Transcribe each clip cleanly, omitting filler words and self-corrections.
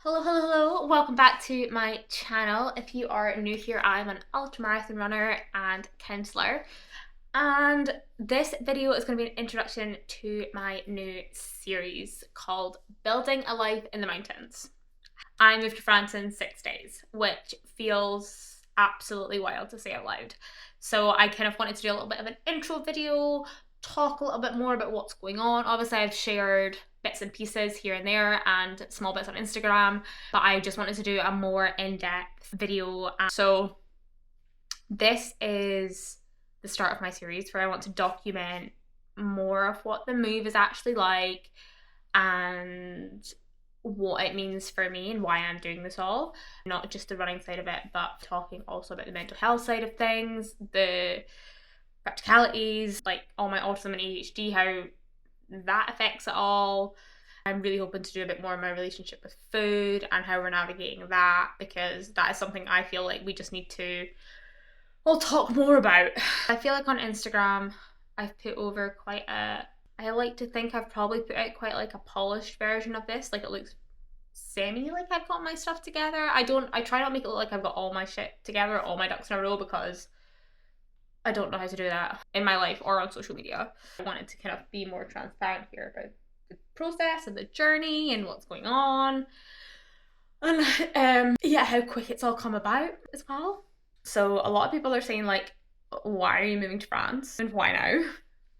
Hello, welcome back to my channel. If you are new here, I'm an ultramarathon runner and counsellor, and this video is going to be an introduction to my new series called Building a Life in the Mountains. I moved to France in 6 days, which feels absolutely wild to say out loud. So I kind of wanted to do a little bit of an intro video, talk a little bit more about what's going on. Obviously, I've shared bits and pieces here and there and small bits on Instagram, but I just wanted to do a more in-depth video. So this is the start of my series where I want to document more of what the move is actually like and what it means for me and why I'm doing this all. Not just the running side of it, but talking also about the mental health side of things, the practicalities, like all my autism and ADHD, how that affects it all. I'm really hoping to do a bit more of my relationship with food and how we're navigating that, because that is something I feel like we just need to all talk more about. I feel like on Instagram I've put over I like to think I've probably put out quite like a polished version of this. Like it looks semi like I've got my stuff together. I try not to make it look like I've got all my shit together, all my ducks in a row, because I don't know how to do that in my life or on social media. I wanted to kind of be more transparent here about the process and the journey and what's going on. And how quick it's all come about as well. So a lot of people are saying like, why are you moving to France and why now?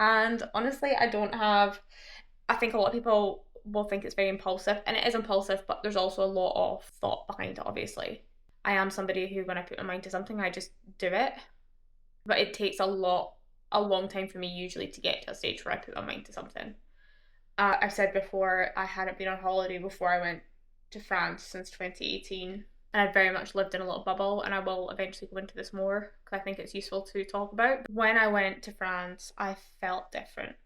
And honestly, I think a lot of people will think it's very impulsive, and it is impulsive, but there's also a lot of thought behind it, obviously. I am somebody who, when I put my mind to something, I just do it. But it takes a long time for me usually to get to a stage where I put my mind to something. I've said before, I hadn't been on holiday before I went to France since 2018. And I've very much lived in a little bubble, and I will eventually go into this more because I think it's useful to talk about. When I went to France, I felt different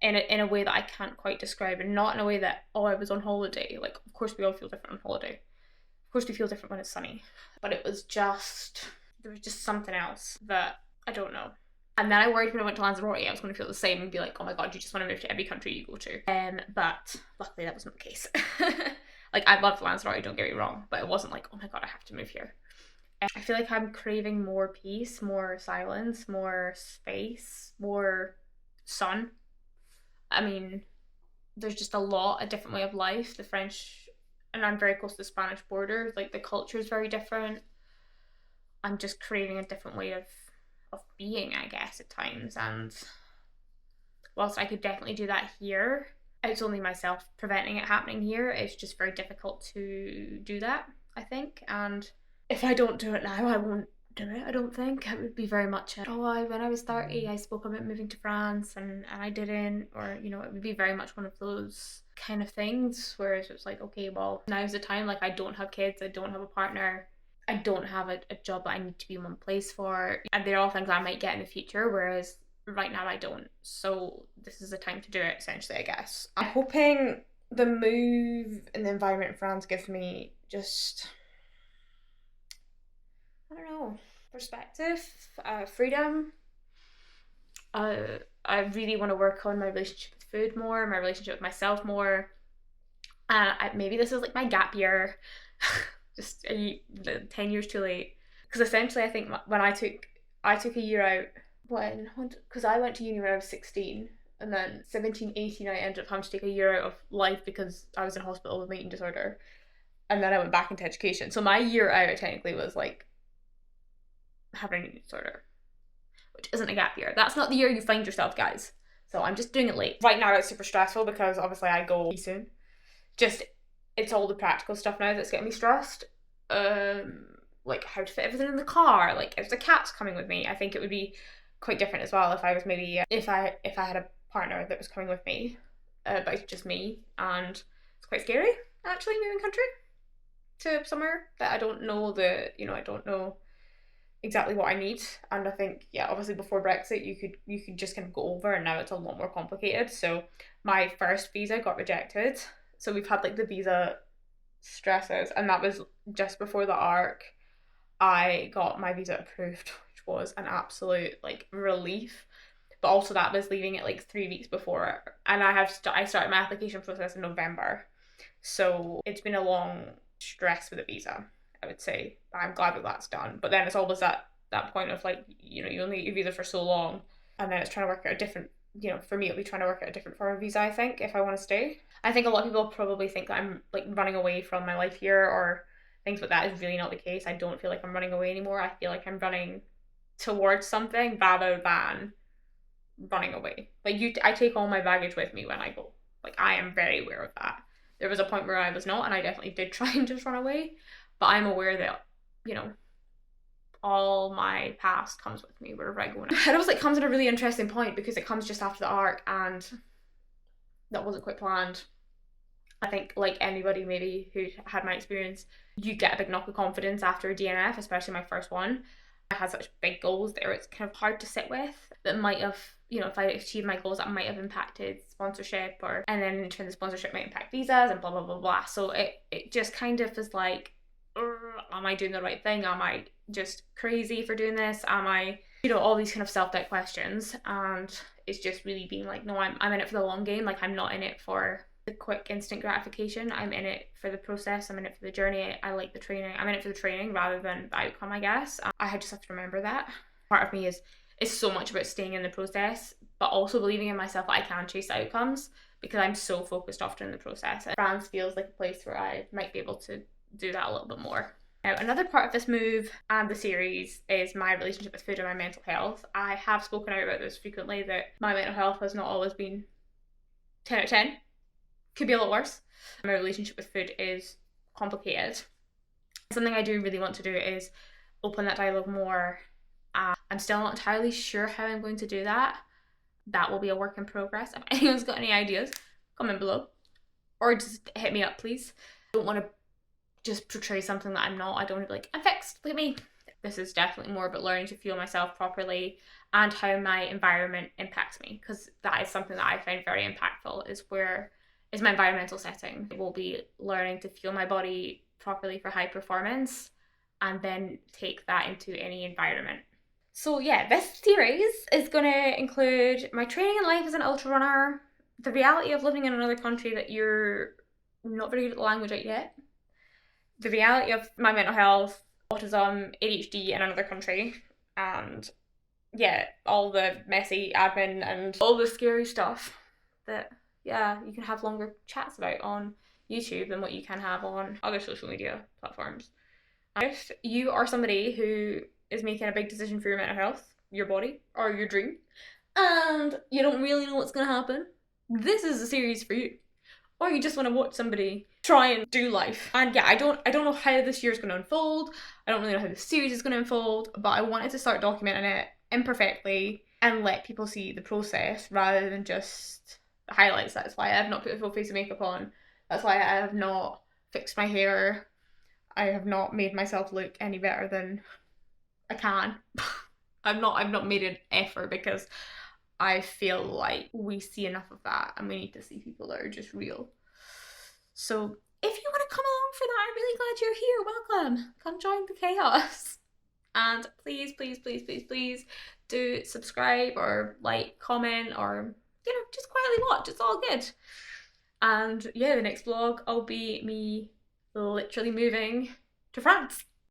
in a way that I can't quite describe, and not in a way that, oh, I was on holiday. Like, of course we all feel different on holiday. Of course we feel different when it's sunny. But there was just something else that I don't know. And then I worried when I went to Lanzarote I was going to feel the same and be like, oh my god, you just want to move to every country you go to. But luckily that wasn't the case. Like, I loved Lanzarote, don't get me wrong, but it wasn't like, oh my god, I have to move here. I feel like I'm craving more peace, more silence, more space, more sun. I mean, there's just a different way of life. The French, and I'm very close to the Spanish border, like the culture is very different. I'm just craving a different way of being, I guess, at times. And whilst I could definitely do that here, it's only myself preventing it happening here. It's just very difficult to do that, I think. And if I don't do it now, I won't do it, I don't think. It would be very much when I was 30 I spoke about moving to France and I didn't, or it would be very much one of those kind of things, whereas it's like, okay, well, now's the time. Like, I don't have kids, I don't have a partner, I don't have a job that I need to be in one place for, and they're all things I might get in the future, whereas right now I don't. So this is the time to do it, essentially, I guess. I'm hoping the move and the environment in France gives me just, I don't know, perspective, freedom. I really want to work on my relationship with food more, my relationship with myself more. Maybe this is like my gap year. Just 10 years too late, because essentially I think when I took a year out, because I went to uni when I was 16, and then 17, 18 I ended up having to take a year out of life because I was in hospital with an eating disorder, and then I went back into education. So my year out technically was like having an eating disorder, which isn't a gap year. That's not the year you find yourself, guys. So I'm just doing it late. Right now it's super stressful because obviously I go soon. It's all the practical stuff now that's getting me stressed. Like how to fit everything in the car. Like, if the cat's coming with me, I think it would be quite different as well if I was maybe if I had a partner that was coming with me, but it's just me, and it's quite scary actually moving country to somewhere that I don't know I don't know exactly what I need. And I think, yeah, obviously before Brexit you could just kind of go over, and now it's a lot more complicated. So my first visa got rejected. So we've had like the visa stresses, and that was just before the ARC. I got my visa approved, which was an absolute like relief. But also that was leaving it like 3 weeks before, and I started my application process in November. So it's been a long stress with a visa, I would say. I'm glad that that's done. But then it's always that point of like, you only need your visa for so long, and then it's trying to work out a different, for me it'll be trying to work out a different form of visa, I think, if I want to stay. I think a lot of people probably think that I'm like running away from my life here or things, but that is really not the case. I don't feel like I'm running away anymore. I feel like I'm running towards something rather than running away. Like I take all my baggage with me when I go. Like I am very aware of that. There was a point where I was not, and I definitely did try and just run away. But I'm aware that, all my past comes with me wherever I go. And it also comes at a really interesting point because it comes just after the arc, and that wasn't quite planned. I think like anybody maybe who had my experience, you get a big knock of confidence after a DNF, especially my first one. I had such big goals there, it's kind of hard to sit with. That might have, if I achieved my goals, that might have impacted sponsorship, and then in turn the sponsorship might impact visas and blah blah blah blah. So it just kind of is like, am I doing the right thing? Am I just crazy for doing this? Am I, all these kind of self-doubt questions. And it's just really being like, no, I'm in it for the long game. Like I'm not in it for the quick instant gratification. I'm in it for the process. I'm in it for the journey. I like the training. I'm in it for the training rather than the outcome, I guess. I just have to remember that. Part of me is so much about staying in the process, but also believing in myself that I can chase outcomes because I'm so focused often in the process. France feels like a place where I might be able to do that a little bit more. Now, another part of this move and the series is my relationship with food and my mental health. I have spoken out about this frequently, that my mental health has not always been 10 out of 10. Could be a lot worse. My relationship with food is complicated. Something I do really want to do is open that dialogue more. I'm still not entirely sure how I'm going to do that. That will be a work in progress. If anyone's got any ideas, comment below. Or just hit me up, please. I don't want to just portray something that I'm not. I don't want to be like, I'm fixed, look at me. This is definitely more about learning to fuel myself properly and how my environment impacts me, because that is something that I find very impactful, is my environmental setting. I will be learning to fuel my body properly for high performance and then take that into any environment. So yeah, this series is going to include my training in life as an ultra runner, the reality of living in another country that you're not very good at the language at yet, the reality of my mental health, autism, ADHD in another country, and yeah, all the messy admin and all the scary stuff that, yeah, you can have longer chats about on YouTube than what you can have on other social media platforms. If you are somebody who is making a big decision for your mental health, your body, or your dream, and you don't really know what's going to happen, this is a series for you. Or you just want to watch somebody try and do life. And yeah, I don't know how this year is going to unfold. I don't really know how the series is going to unfold, but I wanted to start documenting it imperfectly and let people see the process rather than just the highlights. That's why I have not put a full face of makeup on. That's why I have not fixed my hair. I have not made myself look any better than I can. I've not made an effort because I feel like we see enough of that and we need to see people that are just real. So if you want to come along for that, I'm really glad you're here. Welcome. Come join the chaos. And please, please, please, please, please do subscribe or like, comment, or, just quietly watch. It's all good. And yeah, the next vlog, I'll be me literally moving to France.